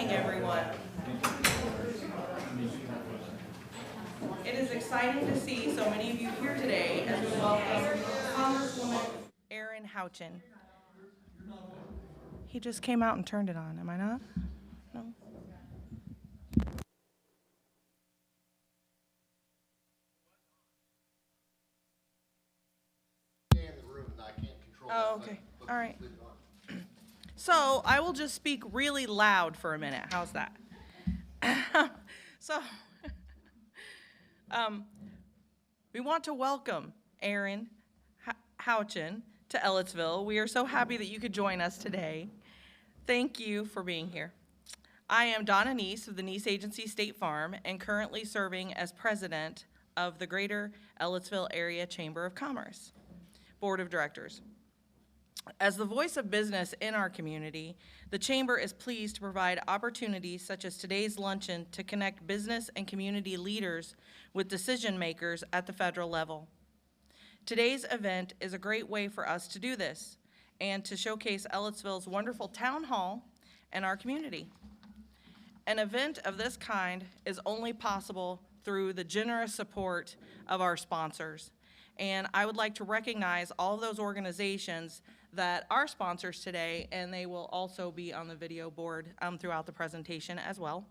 morning, everyone. It is exciting to see so many of you here today as we welcome Congresswoman Erin Houchin. He just came out and turned it on, am I not? No? Oh, okay. All right. So I will just speak really loud for a minute. How's that? We want to welcome Erin Houchin to Ellettsville. We are so happy that you could join us today. Thank you for being here. I am Donna Neese of the Neese Agency State Farm and currently serving as president of the Greater Ellettsville Area Chamber of Commerce Board of Directors. As the voice of business in our community, the Chamber is pleased to provide opportunities such as today's luncheon to connect business and community leaders with decision makers at the federal level. Today's event is a great way for us to do this and to showcase Ellettsville's wonderful town hall and our community. An event of this kind is only possible through the generous support of our sponsors. And I would like to recognize all of those organizations that are sponsors today, and they will also be on the video board throughout the presentation as well.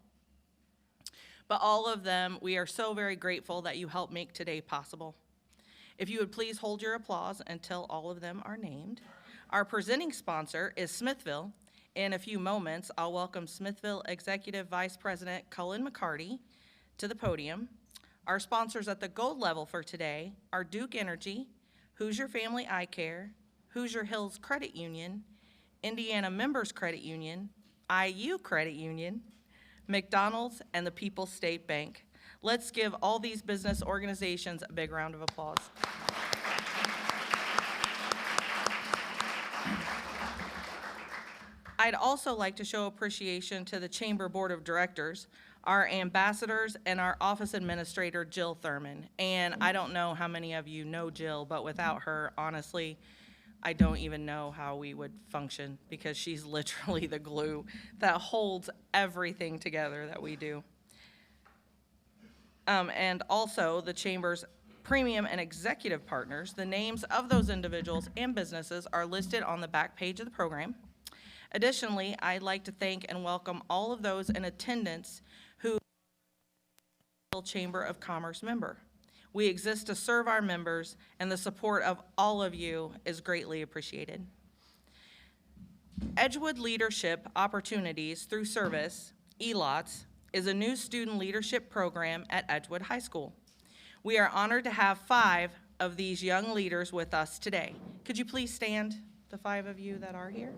But all of them, we are so very grateful that you helped make today possible. If you would please hold your applause until all of them are named. Our presenting sponsor is Smithville. In a few moments, I'll welcome Smithville Executive Vice President Cullen McCarty to the podium. Our sponsors at the gold level for today are Duke Energy, Hoosier Family Eye Care, Hoosier Hills Credit Union, Indiana Members Credit Union, IU Credit Union, McDonald's, and the People's State Bank. Let's give all these business organizations a big round of applause. I'd also like to show appreciation to the Chamber Board of Directors, our ambassadors, and our office administrator, Jill Thurman. And I don't know how many of you know Jill, but without her, honestly, I don't even know how we would function because she's literally the glue that holds everything together that we do. And also the Chamber's premium and executive partners. The names of those individuals and businesses are listed on the back page of the program. Additionally, I'd like to thank and welcome all of those in attendance who are Chamber of Commerce member. We exist to serve our members, and the support of all of you is greatly appreciated. Edgewood Leadership Opportunities Through Service, ELOTS, is a new student leadership program at Edgewood High School. We are honored to have 5 of these young leaders with us today. Could you please stand, the 5 of you that are here?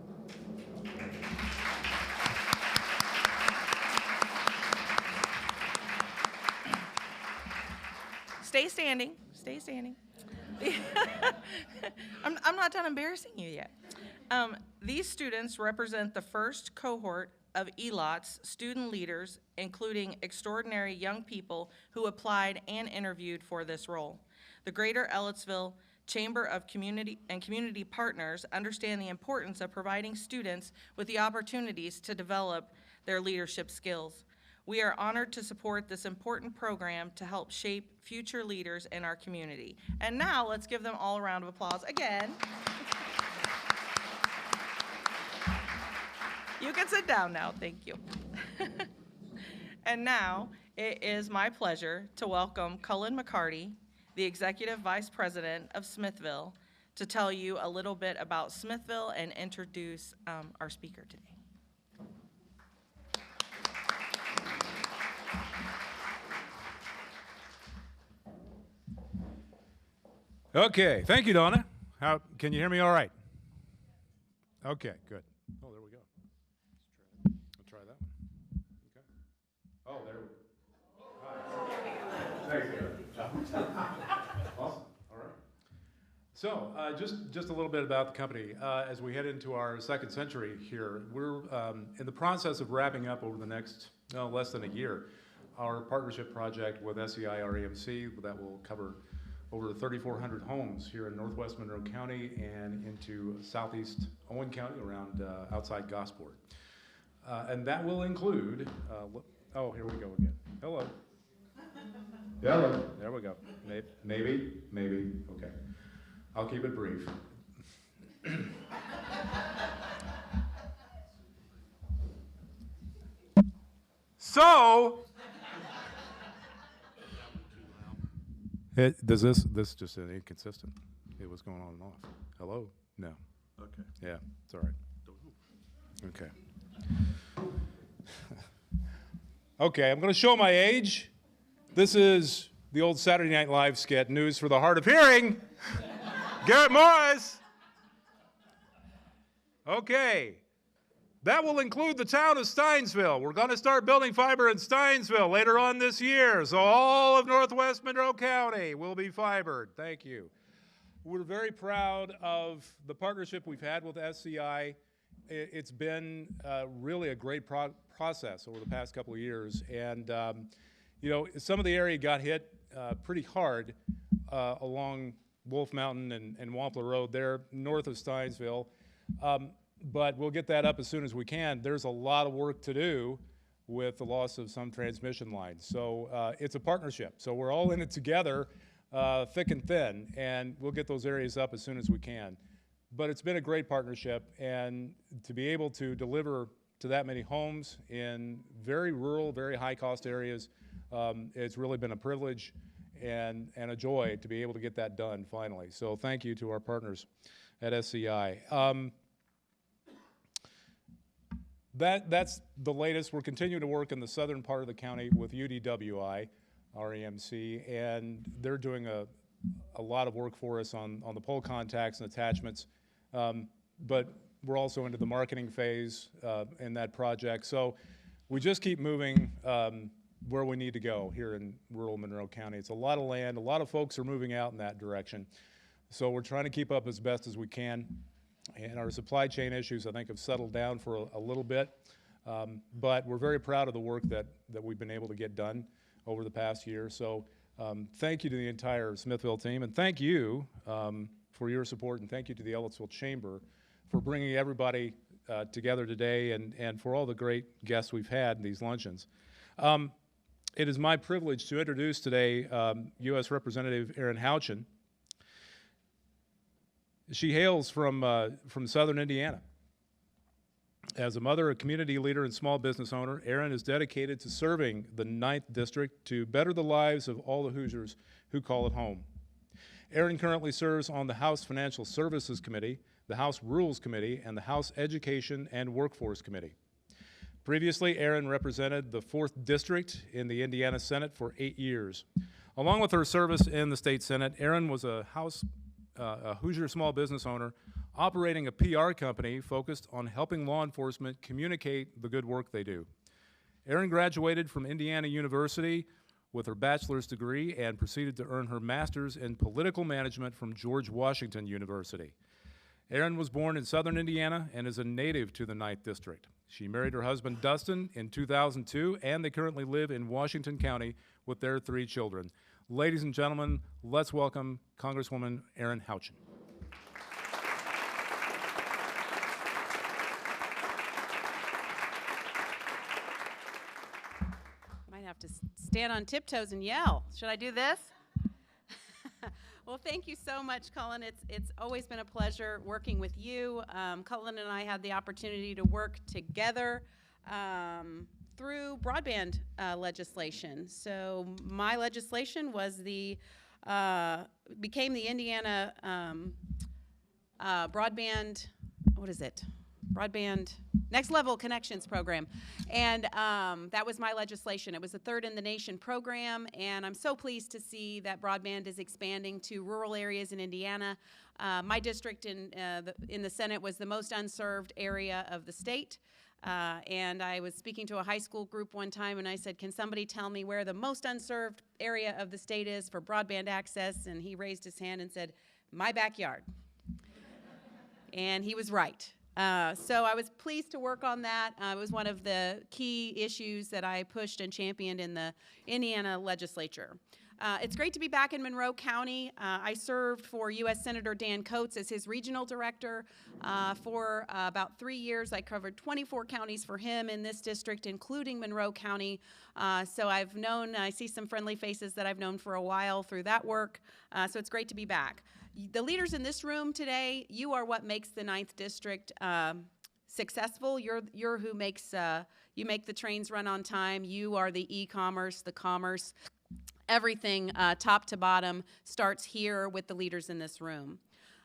Stay standing, stay standing. I'm not done embarrassing you yet. These students represent the first cohort of ELOT's student leaders, including extraordinary young people who applied and interviewed for this role. The Greater Ellettsville Chamber of Community and Community Partners understand the importance of providing students with the opportunities to develop their leadership skills. We are honored to support this important program to help shape future leaders in our community. And now let's give them all a round of applause again. You can sit down now, thank you. And now it is my pleasure to welcome Cullen McCarty, the Executive Vice President of Smithville, to tell you a little bit about Smithville and introduce our speaker today. Okay, thank you, Donna. How can you hear me all right? Okay, good. Oh, there we go. Let's try that one. Okay. Oh, there we go. Thanks. Awesome. All right. So, just a little bit about the company. As we head into our second century here, we're in the process of wrapping up over the next less than a year our partnership project with SEI REMC that will cover over 3,400 homes here in northwest Monroe County and into southeast Owen County around outside Gosport. And that will include, oh, here we go again. Hello. Hello. There we go. Maybe. Okay. I'll keep it brief. So, does this just inconsistent? It was going on and off. Hello? No. Okay. Yeah, it's all right. Okay. Okay, I'm going to show my age. This is the old Saturday Night Live skit, News for the Hard of Hearing. Garrett Morris. Okay. That will include the town of Steinsville. We're going to start building fiber in Steinsville later on this year, so all of Northwest Monroe County will be fibered. Thank you. We're very proud of the partnership we've had with SCI. It's been really a great process over the past couple of years, and you know, some of the area got hit pretty hard along Wolf Mountain and Wampler Road there north of Steinsville. But we'll get that up as soon as we can. There's a lot of work to do with the loss of some transmission lines. So it's a partnership. So we're all in it together, thick and thin, and we'll get those areas up as soon as we can. But it's been a great partnership, and to be able to deliver to that many homes in very rural, very high-cost areas, it's really been a privilege and a joy to be able to get that done finally. So thank you to our partners at SCI. That's the latest. We're continuing to work in the southern part of the county with UDWI, REMC, and they're doing a lot of work for us on the pole contacts and attachments. But we're also into the marketing phase in that project. So we just keep moving where we need to go here in rural Monroe County. It's a lot of land. A lot of folks are moving out in that direction. So we're trying to keep up as best as we can. And our supply chain issues, I think, have settled down for a little bit. But we're very proud of the work that we've been able to get done over the past year. So thank you to the entire Smithville team. And thank you for your support. And thank you to the Ellettsville Chamber for bringing everybody together today and for all the great guests we've had in these luncheons. It is my privilege to introduce today U.S. Representative Erin Houchin. She hails from southern Indiana. As a mother, a community leader, and small business owner, Erin is dedicated to serving the 9th District to better the lives of all the Hoosiers who call it home. Erin currently serves on the House Financial Services Committee, the House Rules Committee, and the House Education and Workforce Committee. Previously, Erin represented the 4th District in the Indiana Senate for 8 years. Along with her service in the state Senate, Erin was a Hoosier small business owner operating a PR company focused on helping law enforcement communicate the good work they do. Erin graduated from Indiana University with her bachelor's degree and proceeded to earn her master's in political management from George Washington University. Erin was born in southern Indiana and is a native to the 9th District. She married her husband Dustin in 2002, and they currently live in Washington County with their 3 children. Ladies and gentlemen, let's welcome Congresswoman Erin Houchin. Might have to stand on tiptoes and yell. Should I do this? Well, thank you so much, Cullen. It's always been a pleasure working with you. Cullen and I had the opportunity to work together through broadband legislation. So my legislation was became the Indiana broadband, what is it? Broadband Next Level Connections Program. And that was my legislation. It was the 3rd in the nation program, and I'm so pleased to see that broadband is expanding to rural areas in Indiana. My district in the Senate was the most unserved area of the state. And I was speaking to a high school group one time, and I said, can somebody tell me where the most unserved area of the state is for broadband access? And he raised his hand and said, my backyard. And he was right. So I was pleased to work on that. It was one of the key issues that I pushed and championed in the Indiana legislature. It's great to be back in Monroe County. I served for U.S. Senator Dan Coates as his regional director for about 3 years. I covered 24 counties for him in this district, including Monroe County. So I see some friendly faces that I've known for a while through that work. So it's great to be back. The leaders in this room today, you are what makes the 9th District successful. You're who makes, you make the trains run on time. You are the e-commerce, the commerce. Everything top to bottom starts here with the leaders in this room.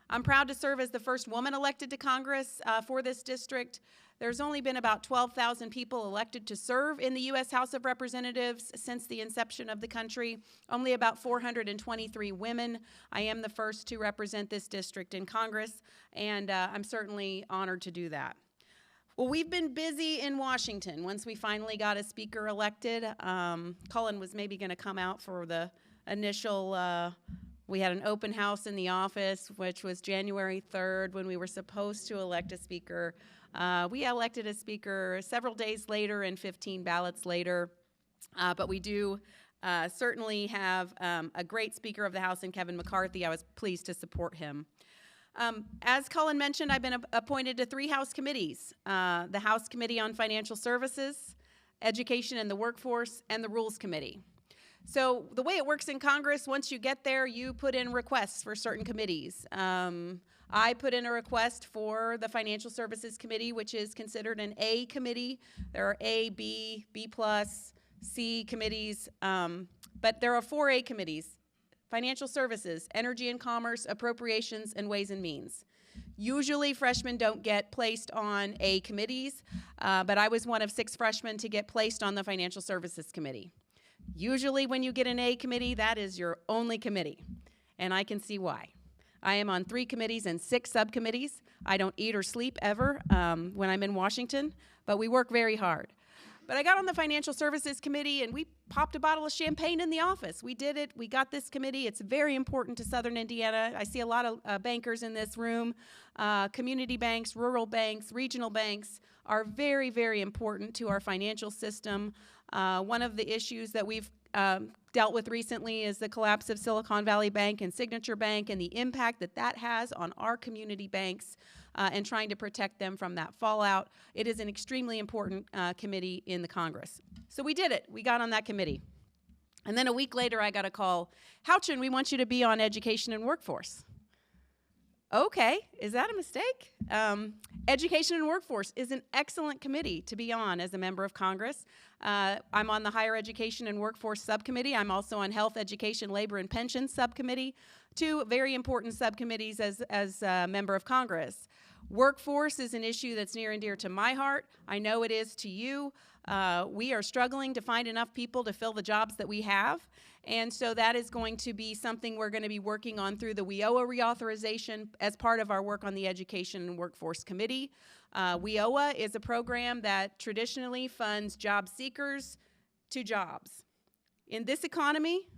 I'm proud to serve as the first woman elected to Congress for this district. There's only been about 12,000 people elected to serve in the U.S. House of Representatives since the inception of the country, only about 423 women. I am the first to represent this district in Congress, and I'm certainly honored to do that. Well, we've been busy in Washington once we finally got a speaker elected. Cullen was maybe going to come out for the initial, we had an open house in the office, which was January 3rd when we were supposed to elect a speaker. We elected a speaker several days later and 15 ballots later, but we do certainly have a great Speaker of the House in Kevin McCarthy. I was pleased to support him. As Cullen mentioned, I've been appointed to 3 House committees, the House Committee on Financial Services, Education and the Workforce, and the Rules Committee. So the way it works in Congress, once you get there, you put in requests for certain committees. I put in a request for the Financial Services Committee, which is considered an A committee. There are A, B, B+, C committees, but there are 4 A committees: Financial Services, Energy and Commerce, Appropriations, and Ways and Means. Usually freshmen don't get placed on A committees, but I was one of 6 freshmen to get placed on the Financial Services Committee. Usually when you get an A committee, that is your only committee, and I can see why. I am on 3 committees and 6 subcommittees. I don't eat or sleep ever when I'm in Washington, but we work very hard. But I got on the Financial Services Committee, and we popped a bottle of champagne in the office. We did it. We got this committee. It's very important to Southern Indiana. I see a lot of bankers in this room. Community banks, rural banks, regional banks are very, very important to our financial system. One of the issues that we've dealt with recently is the collapse of Silicon Valley Bank and Signature Bank and the impact that that has on our community banks and trying to protect them from that fallout. It is an extremely important committee in the Congress. So we did it. We got on that committee. And then a week later, I got a call, Houchin, we want you to be on Education and Workforce. Okay, is that a mistake? Education and Workforce is an excellent committee to be on as a member of Congress. I'm on the Higher Education and Workforce Subcommittee. I'm also on Health, Education, Labor, and Pensions Subcommittee, 2 very important subcommittees as a member of Congress. Workforce is an issue that's near and dear to my heart. I know it is to you. We are struggling to find enough people to fill the jobs that we have, and so that is going to be something we're going to be working on through the WIOA reauthorization as part of our work on the Education and Workforce Committee. WIOA is a program that traditionally funds job seekers to jobs. In this economy,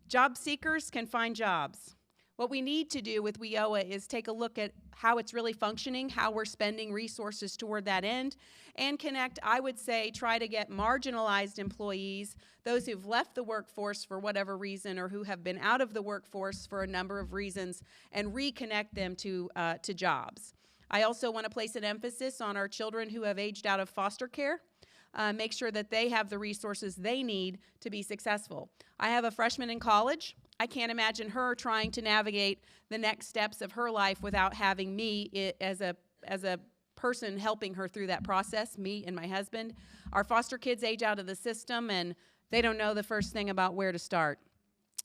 job seekers can find jobs. What we need to do with WIOA is take a look at how it's really functioning, how we're spending resources toward that end, and connect, I would say, try to get marginalized employees, those who've left the workforce for whatever reason or who have been out of the workforce for a number of reasons, and reconnect them to jobs. I also want to place an emphasis on our children who have aged out of foster care. Make sure that they have the resources they need to be successful. I have a freshman in college. I can't imagine her trying to navigate the next steps of her life without having me as a person helping her through that process, me and my husband. Our foster kids age out of the system, and they don't know the first thing about where to start.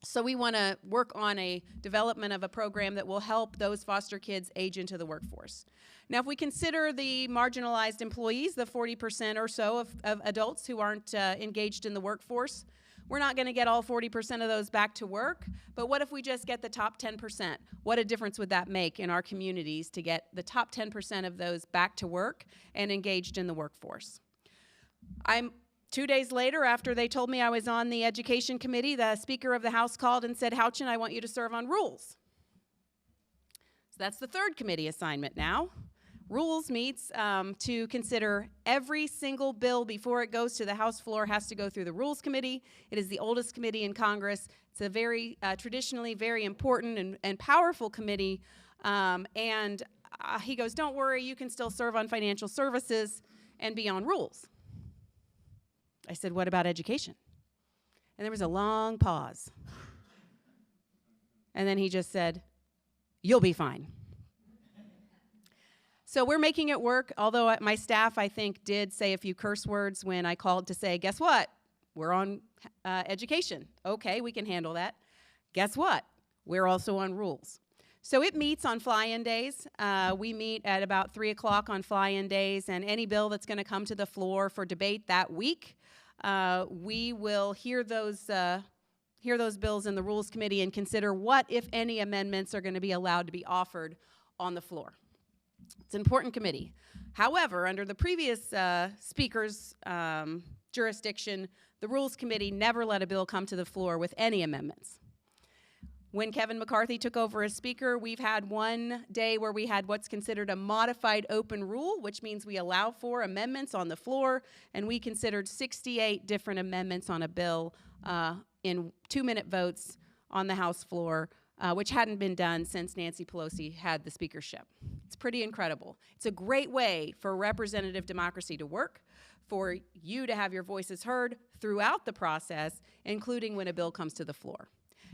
So we want to work on a development of a program that will help those foster kids age into the workforce. Now, if we consider the marginalized employees, the 40% or so of adults who aren't engaged in the workforce, we're not going to get all 40% of those back to work, but what if we just get the top 10%? What a difference would that make in our communities to get the top 10% of those back to work and engaged in the workforce? 2 days later, after they told me I was on the Education Committee, the Speaker of the House called and said, Houchin, I want you to serve on Rules. So that's the 3rd committee assignment now. Rules meets to consider every single bill before it goes to the House floor has to go through the Rules Committee. It is the oldest committee in Congress. It's a very traditionally very important and powerful committee. He goes, don't worry, you can still serve on financial services and be on rules. I said, what about education? And there was a long pause. And then he just said, you'll be fine. So we're making it work, although my staff, I think, did say a few curse words when I called to say, guess what? We're on education. Okay, we can handle that. Guess what? We're also on rules. So it meets on fly-in days. We meet at about 3 o'clock on fly-in days, and any bill that's going to come to the floor for debate that week, we will hear those bills in the Rules Committee and consider what, if any, amendments are going to be allowed to be offered on the floor. It's an important committee. However, under the previous speaker's jurisdiction, the Rules Committee never let a bill come to the floor with any amendments. When Kevin McCarthy took over as Speaker, we've had one day where we had what's considered a modified open rule, which means we allow for amendments on the floor, and we considered 68 different amendments on a bill in 2-minute votes on the House floor, which hadn't been done since Nancy Pelosi had the speakership. It's pretty incredible. It's a great way for representative democracy to work, for you to have your voices heard throughout the process, including when a bill comes to the floor.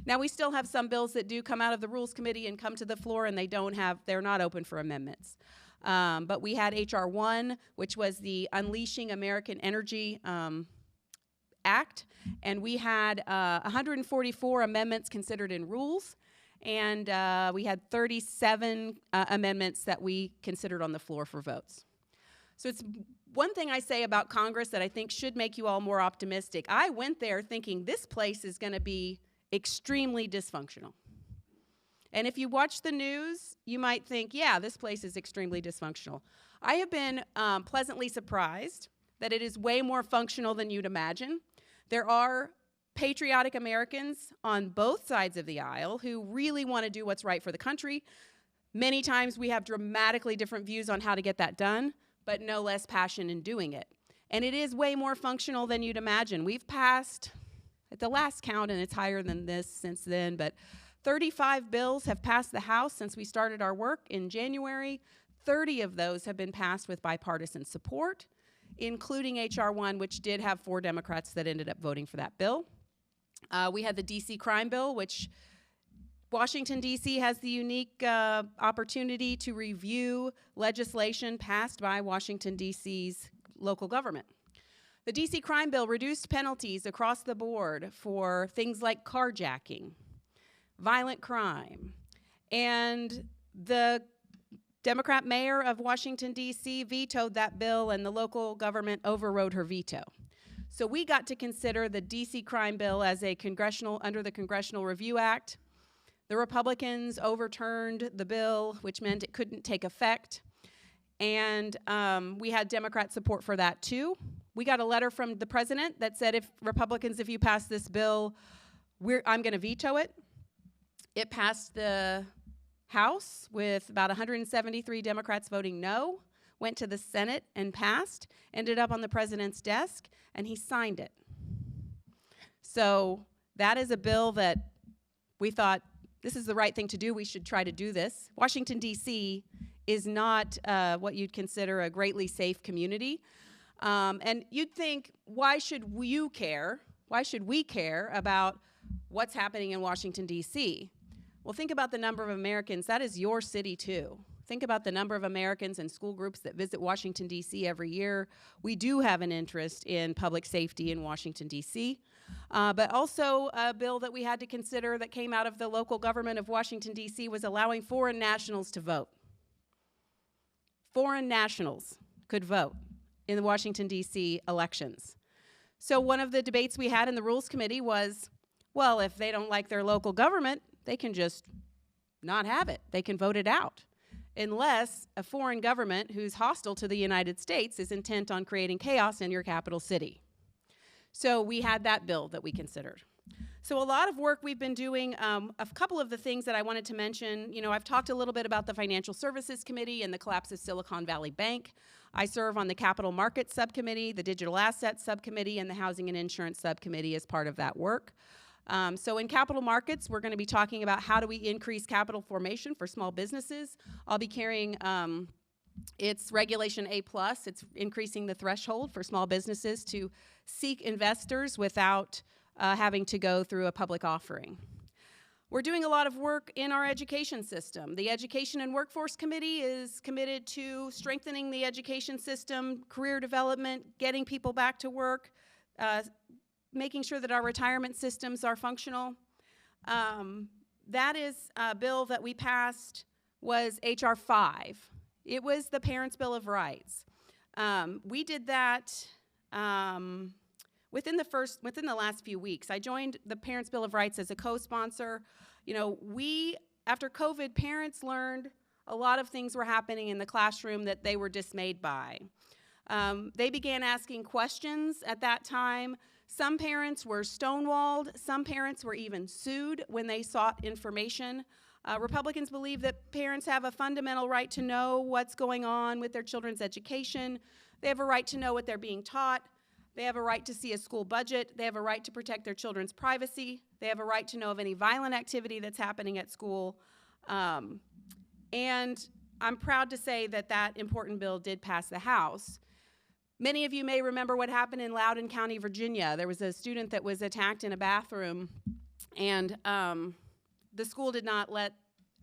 Now, we still have some bills that do come out of the Rules Committee and come to the floor, and they're not open for amendments. But we had H.R. 1, which was the Unleashing American Energy Act, and we had 144 amendments considered in rules, and we had 37 amendments that we considered on the floor for votes. So it's one thing I say about Congress that I think should make you all more optimistic. I went there thinking this place is going to be extremely dysfunctional. And if you watch the news, you might think, yeah, this place is extremely dysfunctional. I have been pleasantly surprised that it is way more functional than you'd imagine. There are patriotic Americans on both sides of the aisle who really want to do what's right for the country. Many times we have dramatically different views on how to get that done, but no less passion in doing it. And it is way more functional than you'd imagine. We've passed, at the last count, and it's higher than this since then, but 35 bills have passed the House since we started our work in January. 30 of those have been passed with bipartisan support, including H.R. 1, which did have 4 Democrats that ended up voting for that bill. We had the D.C. crime bill, which Washington, D.C. has the unique opportunity to review legislation passed by Washington, D.C.'s local government. The D.C. crime bill reduced penalties across the board for things like carjacking, violent crime, and the Democrat mayor of Washington, D.C. vetoed that bill, and the local government overrode her veto. So we got to consider the D.C. crime bill as a under the Congressional Review Act. The Republicans overturned the bill, which meant it couldn't take effect. And we had Democrat support for that too. We got a letter from the president that said, if you pass this bill, I'm going to veto it. It passed the House with about 173 Democrats voting no, went to the Senate and passed, ended up on the president's desk, and he signed it. So that is a bill that we thought, this is the right thing to do. We should try to do this. Washington, D.C. is not what you'd consider a greatly safe community. And you'd think, why should you care? Why should we care about what's happening in Washington, D.C.? Well, think about the number of Americans. That is your city, too. Think about the number of Americans and school groups that visit Washington, D.C. every year. We do have an interest in public safety in Washington, D.C., but also a bill that we had to consider that came out of the local government of Washington, D.C. was allowing foreign nationals to vote. Foreign nationals could vote in the Washington, D.C. elections. So one of the debates we had in the Rules Committee was, well, if they don't like their local government, they can just not have it. They can vote it out, unless a foreign government who's hostile to the United States is intent on creating chaos in your capital city. So we had that bill that we considered. So a lot of work we've been doing, a couple of the things that I wanted to mention, I've talked a little bit about the Financial Services Committee and the collapse of Silicon Valley Bank. I serve on the Capital Markets Subcommittee, the Digital Assets Subcommittee, and the Housing and Insurance Subcommittee as part of that work. So in capital markets, we're going to be talking about how do we increase capital formation for small businesses. I'll be carrying it's Regulation A+. It's increasing the threshold for small businesses to seek investors without having to go through a public offering. We're doing a lot of work in our education system. The Education and Workforce Committee is committed to strengthening the education system, career development, getting people back to work, making sure that our retirement systems are functional. That is a bill that we passed was H.R. 5. It was the Parents' Bill of Rights. We did that within the last few weeks. I joined the Parents' Bill of Rights as a co-sponsor. After COVID, parents learned a lot of things were happening in the classroom that they were dismayed by. They began asking questions at that time. Some parents were stonewalled. Some parents were even sued when they sought information. Republicans believe that parents have a fundamental right to know what's going on with their children's education. They have a right to know what they're being taught. They have a right to see a school budget. They have a right to protect their children's privacy. They have a right to know of any violent activity that's happening at school. And I'm proud to say that that important bill did pass the House. Many of you may remember what happened in Loudoun County, Virginia. There was a student that was attacked in a bathroom, and the school did not let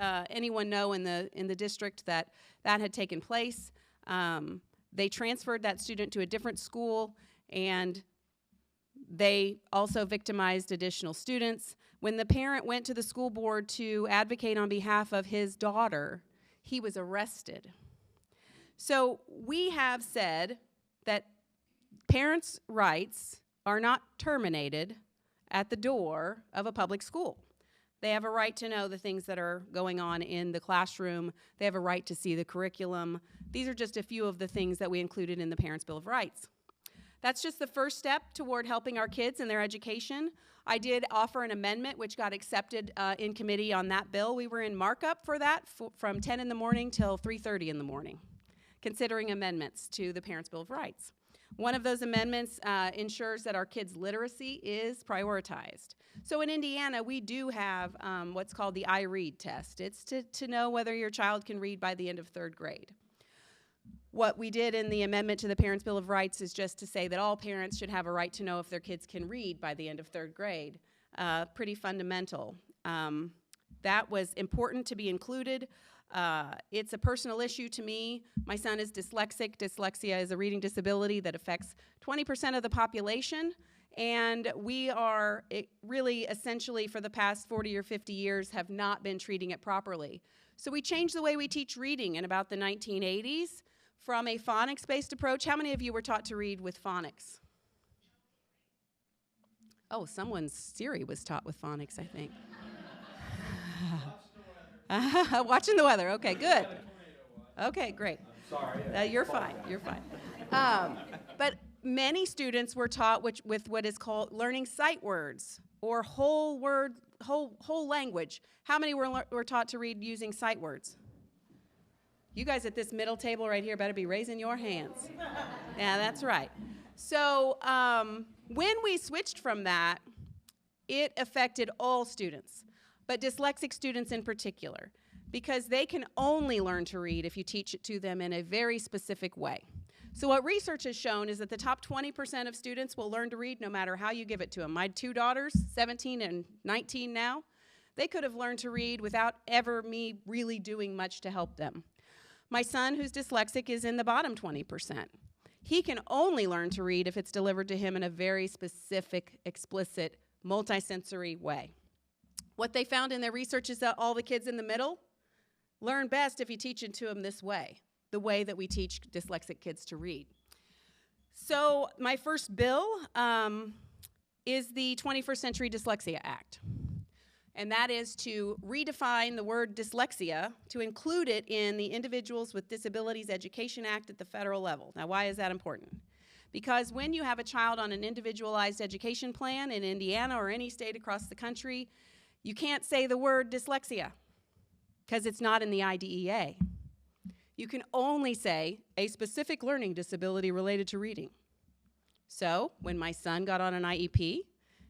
anyone know in the district that that had taken place. They transferred that student to a different school, and they also victimized additional students. When the parent went to the school board to advocate on behalf of his daughter, he was arrested. So we have said that parents' rights are not terminated at the door of a public school. They have a right to know the things that are going on in the classroom. They have a right to see the curriculum. These are just a few of the things that we included in the Parents' Bill of Rights. That's just the first step toward helping our kids in their education. I did offer an amendment which got accepted in committee on that bill. We were in markup for that from 10 in the morning till 3:30 in the morning, considering amendments to the Parents' Bill of Rights. One of those amendments ensures that our kids' literacy is prioritized. So in Indiana, we do have what's called the I-Read test. It's to know whether your child can read by the end of 3rd grade. What we did in the amendment to the Parents' Bill of Rights is just to say that all parents should have a right to know if their kids can read by the end of 3rd grade. Pretty fundamental. That was important to be included. It's a personal issue to me. My son is dyslexic. Dyslexia is a reading disability that affects 20% of the population, and we are really essentially for the past 40 or 50 years have not been treating it properly. So we changed the way we teach reading in about the 1980s from a phonics-based approach. How many of you were taught to read with phonics? Oh, someone's Siri was taught with phonics, I think. Watching the weather. Okay, good. Okay, great. Sorry. You're fine. You're fine. But many students were taught with what is called learning sight words or whole language. How many were taught to read using sight words? You guys at this middle table right here better be raising your hands. Yeah, that's right. So when we switched from that, it affected all students, but dyslexic students in particular, because they can only learn to read if you teach it to them in a very specific way. So what research has shown is that the top 20% of students will learn to read no matter how you give it to them. My 2 daughters, 17 and 19 now, they could have learned to read without ever me really doing much to help them. My son, who's dyslexic, is in the bottom 20%. He can only learn to read if it's delivered to him in a very specific, explicit, multisensory way. What they found in their research is that all the kids in the middle learn best if you teach it to them this way, the way that we teach dyslexic kids to read. So my first bill is the 21st Century Dyslexia Act. And that is to redefine the word dyslexia to include it in the Individuals with Disabilities Education Act at the federal level. Now, why is that important? Because when you have a child on an individualized education plan in Indiana or any state across the country, you can't say the word dyslexia because it's not in the IDEA. You can only say a specific learning disability related to reading. So when my son got on an IEP,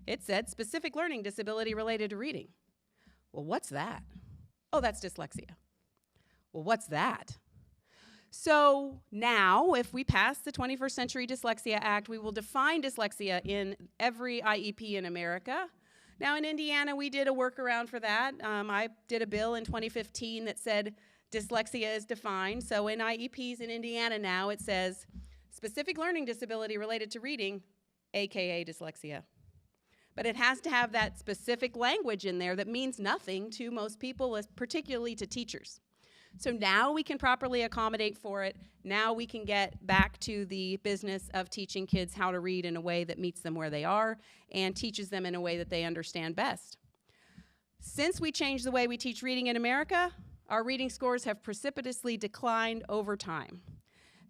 it said specific learning disability related to reading. Well, what's that? Oh, that's dyslexia. Well, what's that? So now, if we pass the 21st Century Dyslexia Act, we will define dyslexia in every IEP in America. Now, in Indiana, we did a workaround for that. I did a bill in 2015 that said dyslexia is defined. So in IEPs in Indiana now, it says specific learning disability related to reading, AKA dyslexia. But it has to have that specific language in there that means nothing to most people, particularly to teachers. So now we can properly accommodate for it. Now we can get back to the business of teaching kids how to read in a way that meets them where they are and teaches them in a way that they understand best. Since we changed the way we teach reading in America, our reading scores have precipitously declined over time.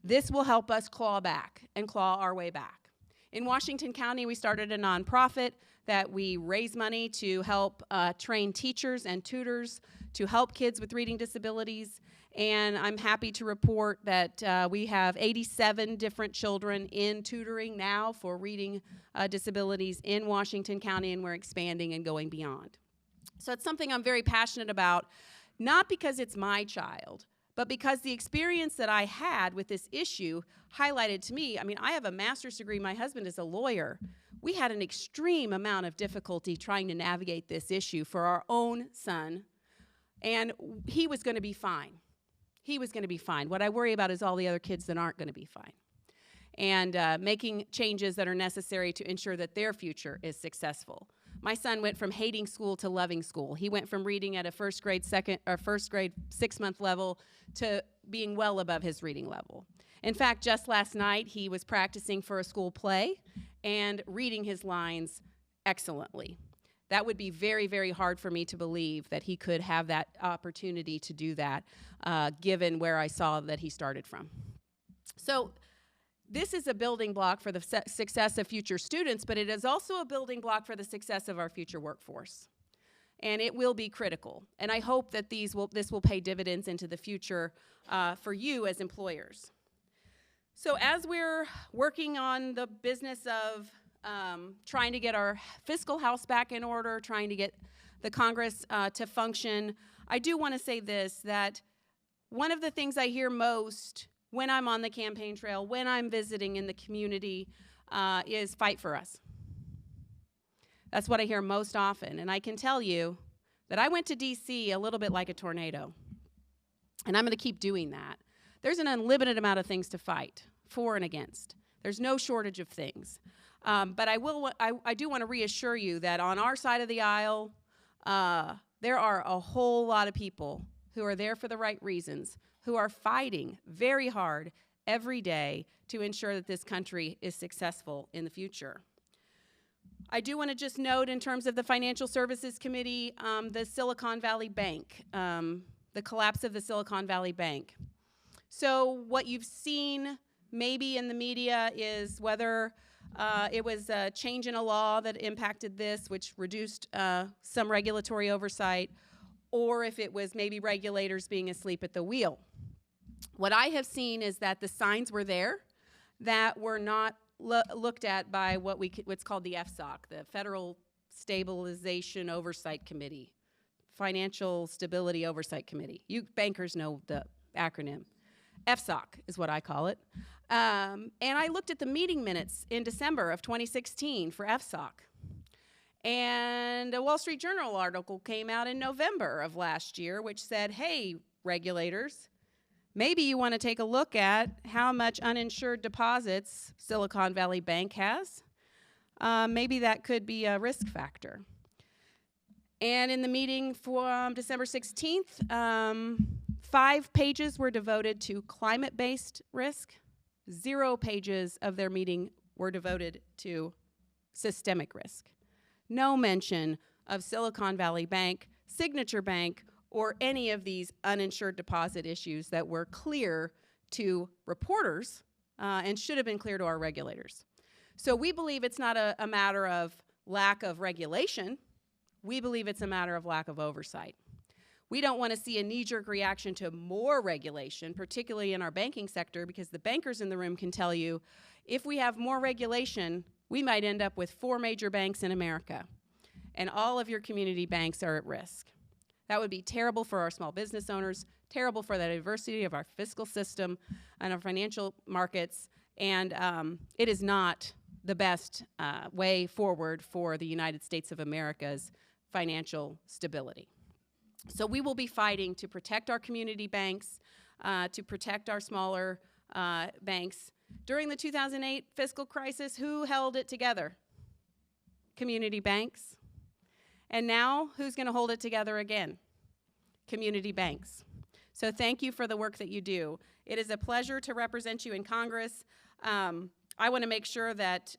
This will help us claw back and claw our way back. In Washington County, we started a nonprofit that we raise money to help train teachers and tutors to help kids with reading disabilities. And I'm happy to report that we have 87 different children in tutoring now for reading disabilities in Washington County, and we're expanding and going beyond. So it's something I'm very passionate about, not because it's my child, but because the experience that I had with this issue highlighted to me. I mean, I have a master's degree. My husband is a lawyer. We had an extreme amount of difficulty trying to navigate this issue for our own son, and he was going to be fine. He was going to be fine. What I worry about is all the other kids that aren't going to be fine, and making changes that are necessary to ensure that their future is successful. My son went from hating school to loving school. He went from reading at a first grade 6-month level to being well above his reading level. In fact, just last night, he was practicing for a school play and reading his lines excellently. That would be very, very hard for me to believe that he could have that opportunity to do that, given where I saw that he started from. So this is a building block for the success of future students, but it is also a building block for the success of our future workforce. And it will be critical. And I hope that this will pay dividends into the future for you as employers. So as we're working on the business of trying to get our fiscal house back in order, trying to get the Congress to function, I do want to say this, that one of the things I hear most when I'm on the campaign trail, when I'm visiting in the community, is fight for us. That's what I hear most often. And I can tell you that I went to D.C. a little bit like a tornado. And I'm going to keep doing that. There's an unlimited amount of things to fight for and against. There's no shortage of things. But I do want to reassure you that on our side of the aisle, there are a whole lot of people who are there for the right reasons, who are fighting very hard every day to ensure that this country is successful in the future. I do want to just note, in terms of the Financial Services Committee, the Silicon Valley Bank, the collapse of the Silicon Valley Bank. So what you've seen maybe in the media is whether it was a change in a law that impacted this, which reduced some regulatory oversight, or if it was maybe regulators being asleep at the wheel. What I have seen is that the signs were there that were not looked at by what's called the FSOC, the Federal Stabilization Oversight Committee, Financial Stability Oversight Committee. You bankers know the acronym. FSOC is what I call it. And I looked at the meeting minutes in December of 2016 for FSOC. And a Wall Street Journal article came out in November of last year, which said, hey, regulators, maybe you want to take a look at how much uninsured deposits Silicon Valley Bank has. Maybe that could be a risk factor. And in the meeting from December 16th, 5 pages were devoted to climate-based risk. 0 pages of their meeting were devoted to systemic risk. No mention of Silicon Valley Bank, Signature Bank, or any of these uninsured deposit issues that were clear to reporters and should have been clear to our regulators. So we believe it's not a matter of lack of regulation. We believe it's a matter of lack of oversight. We don't want to see a knee-jerk reaction to more regulation, particularly in our banking sector, because the bankers in the room can tell you, if we have more regulation, we might end up with 4 major banks in America, and all of your community banks are at risk. That would be terrible for our small business owners, terrible for the diversity of our fiscal system and our financial markets, and it is not the best way forward for the United States of America's financial stability. So we will be fighting to protect our community banks, to protect our smaller banks. During the 2008 fiscal crisis, who held it together? Community banks. And now, who's going to hold it together again? Community banks. So thank you for the work that you do. It is a pleasure to represent you in Congress. I want to make sure that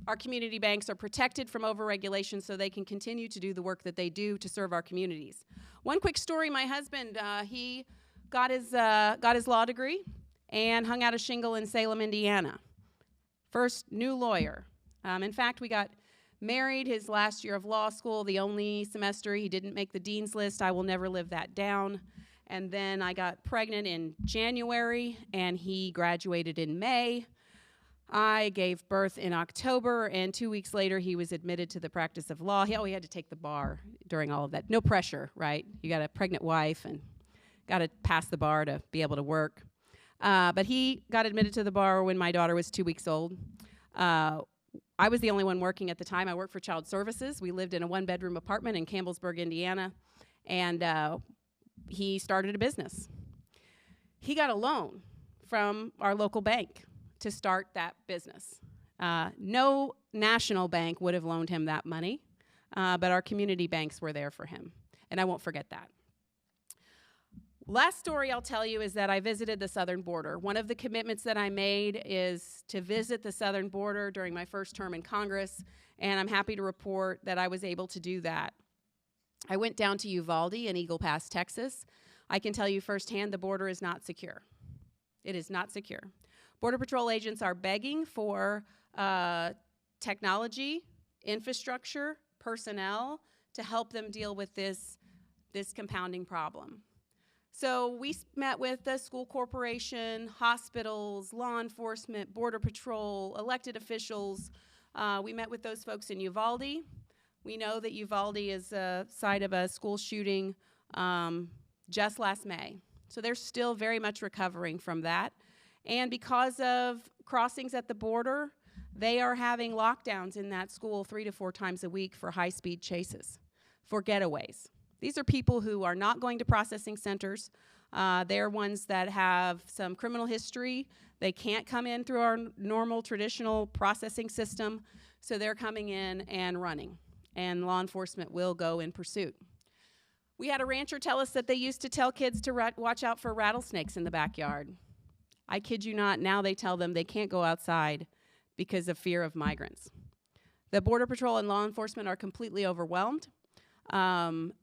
our community banks are protected from overregulation so they can continue to do the work that they do to serve our communities. One quick story, my husband, he got his law degree and hung out a shingle in Salem, Indiana. First new lawyer. In fact, we got married his last year of law school, the only semester he didn't make the dean's list. I will never live that down. And then I got pregnant in January, and he graduated in May. I gave birth in October, and 2 weeks later, he was admitted to the practice of law. He had to take the bar during all of that. No pressure, right? You got a pregnant wife and got to pass the bar to be able to work. But he got admitted to the bar when my daughter was 2 weeks old. I was the only one working at the time. I worked for Child Services. We lived in a one-bedroom apartment in Campbellsburg, Indiana, and he started a business. He got a loan from our local bank to start that business. No national bank would have loaned him that money, but our community banks were there for him, and I won't forget that. Last story I'll tell you is that I visited the southern border. One of the commitments that I made is to visit the southern border during my first term in Congress, and I'm happy to report that I was able to do that. I went down to Uvalde in Eagle Pass, Texas. I can tell you firsthand the border is not secure. It is not secure. Border Patrol agents are begging for technology, infrastructure, personnel to help them deal with this compounding problem. So we met with the school corporation, hospitals, law enforcement, Border Patrol, elected officials. We met with those folks in Uvalde. We know that Uvalde is a site of a school shooting just last May. So they're still very much recovering from that. And because of crossings at the border, they are having lockdowns in that school 3 to 4 times a week for high-speed chases, for getaways. These are people who are not going to processing centers. They're ones that have some criminal history. They can't come in through our normal, traditional processing system, so they're coming in and running, and law enforcement will go in pursuit. We had a rancher tell us that they used to tell kids to watch out for rattlesnakes in the backyard. I kid you not, now they tell them they can't go outside because of fear of migrants. The Border Patrol and law enforcement are completely overwhelmed.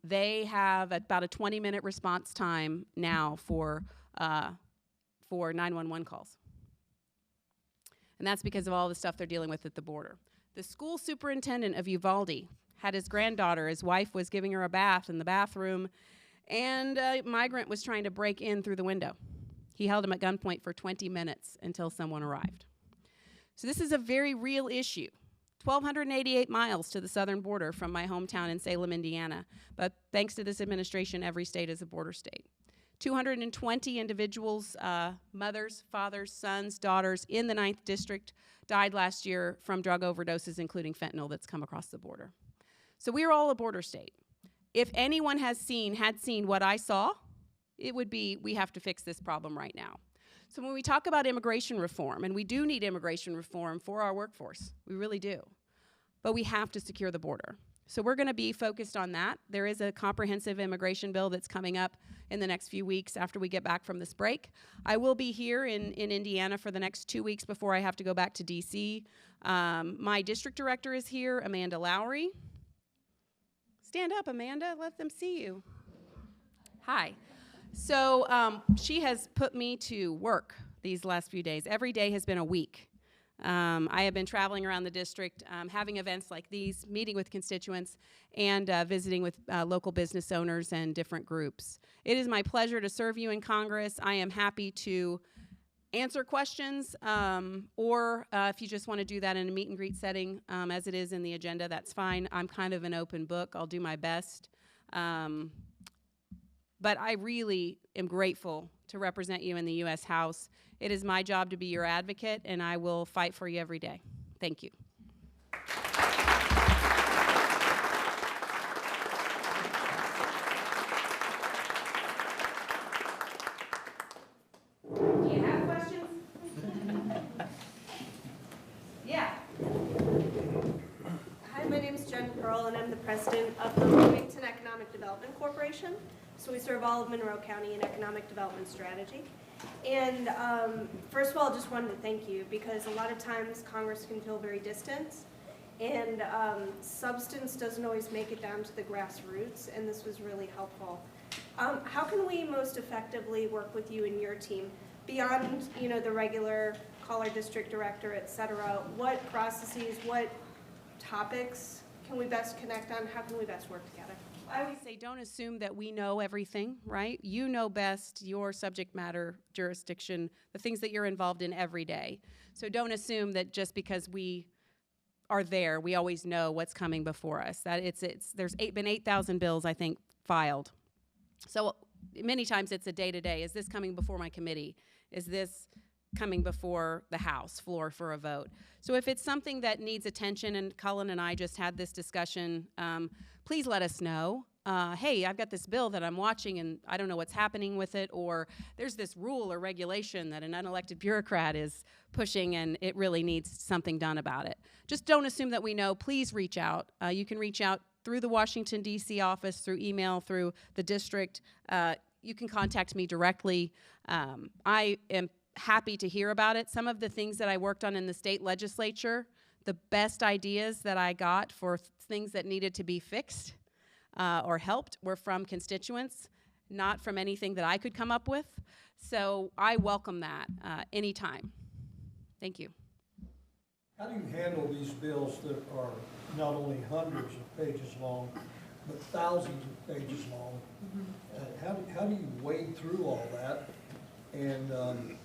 They have about a 20-minute response time now for 911 calls. And that's because of all the stuff they're dealing with at the border. The school superintendent of Uvalde had his granddaughter, his wife was giving her a bath in the bathroom, and a migrant was trying to break in through the window. He held him at gunpoint for 20 minutes until someone arrived. So this is a very real issue. 1,288 miles to the southern border from my hometown in Salem, Indiana. But thanks to this administration, every state is a border state. 220 individuals, mothers, fathers, sons, daughters in the 9th District died last year from drug overdoses, including fentanyl that's come across the border. So we are all a border state. If anyone had seen what I saw, it would be, we have to fix this problem right now. So when we talk about immigration reform, and we do need immigration reform for our workforce, we really do, but we have to secure the border. So we're going to be focused on that. There is a comprehensive immigration bill that's coming up in the next few weeks after we get back from this break. I will be here in Indiana for the next 2 weeks before I have to go back to DC. My district director is here, Amanda Lowry. Stand up, Amanda, let them see you. Hi. So she has put me to work these last few days. Every day has been a week. I have been traveling around the district, having events like these, meeting with constituents, and visiting with local business owners and different groups. It is my pleasure to serve you in Congress. I am happy to answer questions, or if you just want to do that in a meet and greet setting, as it is in the agenda, that's fine. I'm kind of an open book. I'll do my best. But I really am grateful to represent you in the U.S. House. It is my job to be your advocate, and I will fight for you every day. Thank you. Do you have questions? Yeah. Hi, my name is Jen Pearl, and I'm the president of the Wilmington Economic Development Corporation. So we serve all of Monroe County in economic development strategy. And first of all, I just wanted to thank you, because a lot of times Congress can feel very distant, and substance doesn't always make it down to the grassroots, and this was really helpful. How can we most effectively work with you and your team beyond, the regular call our district director, et cetera? What processes, what topics can we best connect on? How can we best work together? I always say, don't assume that we know everything, right? You know best your subject matter, jurisdiction, the things that you're involved in every day. So don't assume that just because we are there, we always know what's coming before us. That there's been 8,000 bills, I think, filed. So many times it's a day-to-day. Is this coming before my committee? Is this coming before the House floor for a vote? So if it's something that needs attention, and Cullen and I just had this discussion, please let us know. Hey, I've got this bill that I'm watching and I don't know what's happening with it, or there's this rule or regulation that an unelected bureaucrat is pushing and it really needs something done about it. Just don't assume that we know. Please reach out. You can reach out through the Washington, D.C. office, through email, through the district. You can contact me directly. I am happy to hear about it. Some of the things that I worked on in the state legislature, the best ideas that I got for things that needed to be fixed or helped were from constituents, not from anything that I could come up with. So I welcome that anytime. Thank you. How do you handle these bills that are not only hundreds of pages long, but thousands of pages long? How do you wade through all that and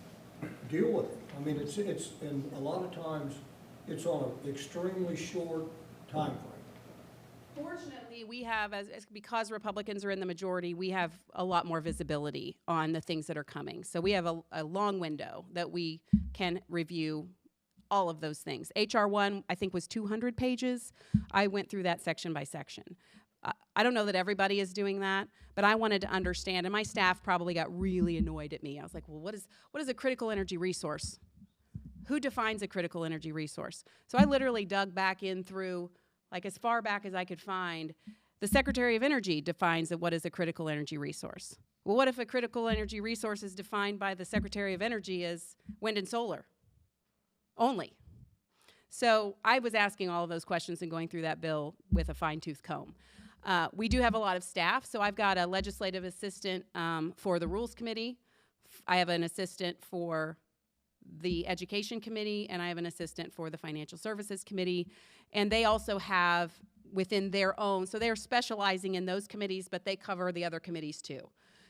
deal with it? I mean, it's and a lot of times it's on an extremely short time frame. Fortunately, we have, because Republicans are in the majority, we have a lot more visibility on the things that are coming. So we have a long window that we can review all of those things. H.R. 1, I think, was 200 pages. I went through that section by section. I don't know that everybody is doing that, but I wanted to understand, and my staff probably got really annoyed at me. I was like, well, what is a critical energy resource? Who defines a critical energy resource? So I literally dug back in through, like, as far back as I could find. The Secretary of Energy defines what is a critical energy resource. Well, what if a critical energy resource is defined by the Secretary of Energy as wind and solar only? So I was asking all of those questions and going through that bill with a fine-tooth comb. We do have a lot of staff, so I've got a legislative assistant for the Rules Committee. I have an assistant for the Education Committee, and I have an assistant for the Financial Services Committee. And they also have within their own, so they're specializing in those committees, but they cover the other committees too.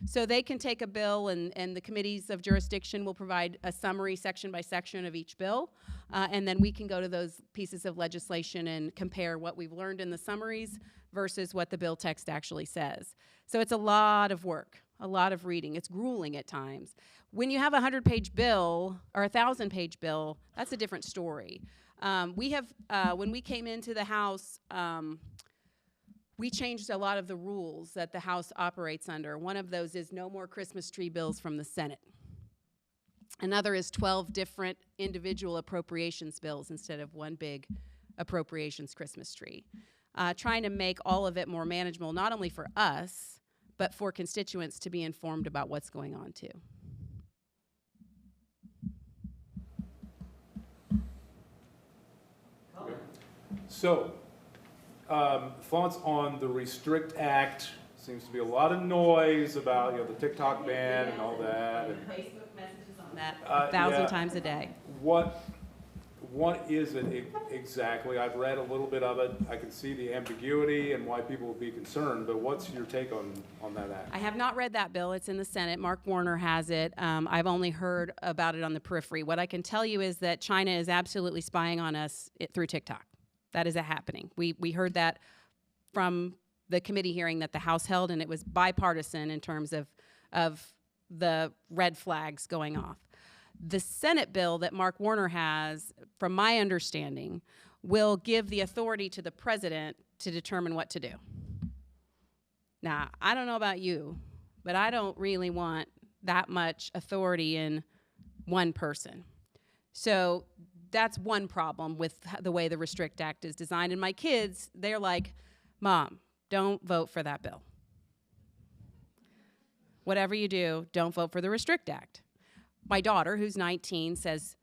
So they can take a bill, and the committees of jurisdiction will provide a summary section by section of each bill, and then we can go to those pieces of legislation and compare what we've learned in the summaries versus what the bill text actually says. So it's a lot of work, a lot of reading. It's grueling at times. When you have a 100-page bill or a 1,000-page bill, that's a different story. We have, when we came into the House, we changed a lot of the rules that the House operates under. One of those is no more Christmas tree bills from the Senate. Another is 12 different individual appropriations bills instead of one big appropriations Christmas tree. Trying to make all of it more manageable, not only for us, but for constituents to be informed about what's going on too. So, thoughts on the Restrict Act? Seems to be a lot of noise about the TikTok ban and all that. And Facebook messages on that 1,000 yeah. times a day. What is it exactly? I've read a little bit of it. I can see the ambiguity and why people would be concerned, but what's your take on that act? I have not read that bill. It's in the Senate. Mark Warner has it. I've only heard about it on the periphery. What I can tell you is that China is absolutely spying on us through TikTok. That is happening. We heard that from the committee hearing that the House held, and it was bipartisan in terms of the red flags going off. The Senate bill that Mark Warner has, from my understanding, will give the authority to the president to determine what to do. Now, I don't know about you, but I don't really want that much authority in one person. So that's one problem with the way the Restrict Act is designed. And my kids, they're like, Mom, don't vote for that bill. Whatever you do, don't vote for the Restrict Act. My daughter, who's 19, says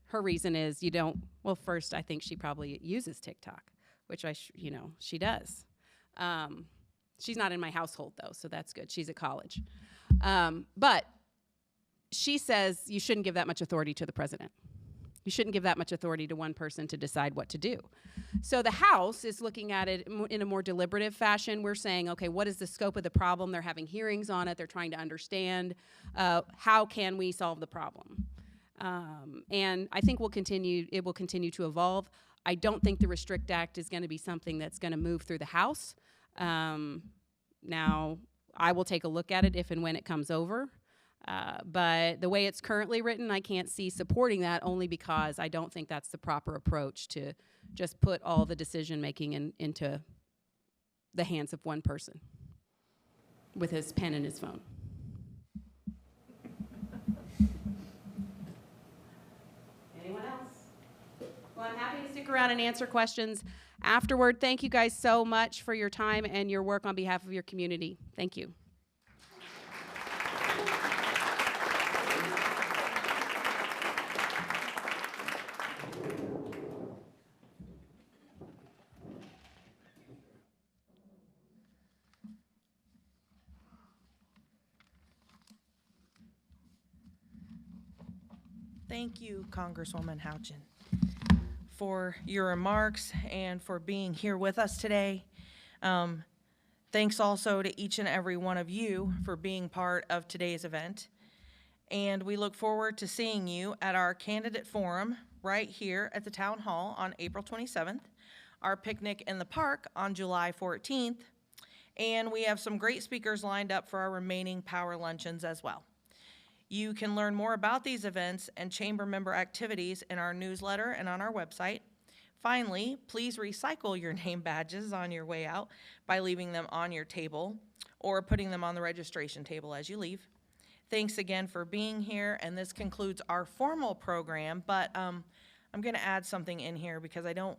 her reason is you don't, well, first, I think she probably uses TikTok, which she does. She's not in my household, though, so that's good. She's at college. But she says you shouldn't give that much authority to the president. You shouldn't give that much authority to one person to decide what to do. So the House is looking at it in a more deliberative fashion. We're saying, okay, what is the scope of the problem? They're having hearings on it. They're trying to understand how can we solve the problem. And I think it will continue to evolve. I don't think the Restrict Act is going to be something that's going to move through the House. Now, I will take a look at it if and when it comes over. But the way it's currently written, I can't see supporting that, only because I don't think that's the proper approach to just put all the decision-making into the hands of one person with his pen and his phone. Anyone else? Well, I'm happy to stick around and answer questions afterward. Thank you guys so much for your time and your work on behalf of your community. Thank you. Thank you, Congresswoman Houchin, for your remarks and for being here with us today. Thanks also to each and every one of you for being part of today's event. And we look forward to seeing you at our candidate forum right here at the Town Hall on April 27th, our picnic in the park on July 14th, and we have some great speakers lined up for our remaining power luncheons as well. You can learn more about these events and chamber member activities in our newsletter and on our website. Finally, please recycle your name badges on your way out by leaving them on your table or putting them on the registration table as you leave. Thanks again for being here, and this concludes our formal program, but I'm going to add something in here because I don't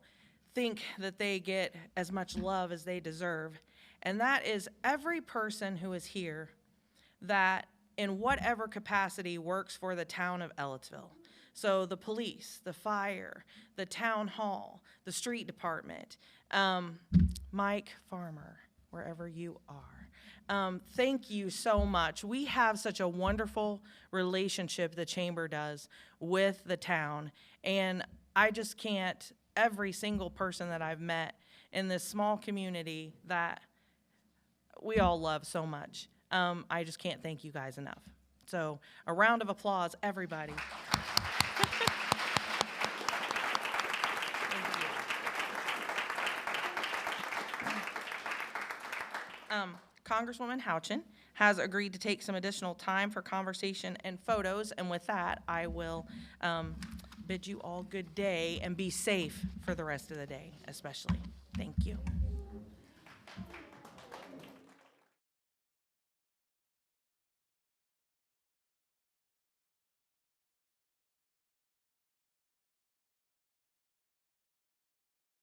think that they get as much love as they deserve, and that is every person who is here that in whatever capacity works for the town of Ellettsville. So the police, the fire, the town hall, the street department, Mike Farmer, wherever you are. Thank you so much. We have such a wonderful relationship, the chamber does, with the town. And I just can't, every single person that I've met in this small community that we all love so much. I just can't thank you guys enough. So a round of applause, everybody. Congresswoman Houchin has agreed to take some additional time for conversation and photos, and with that, I will bid you all good day and be safe for the rest of the day, especially. Thank you.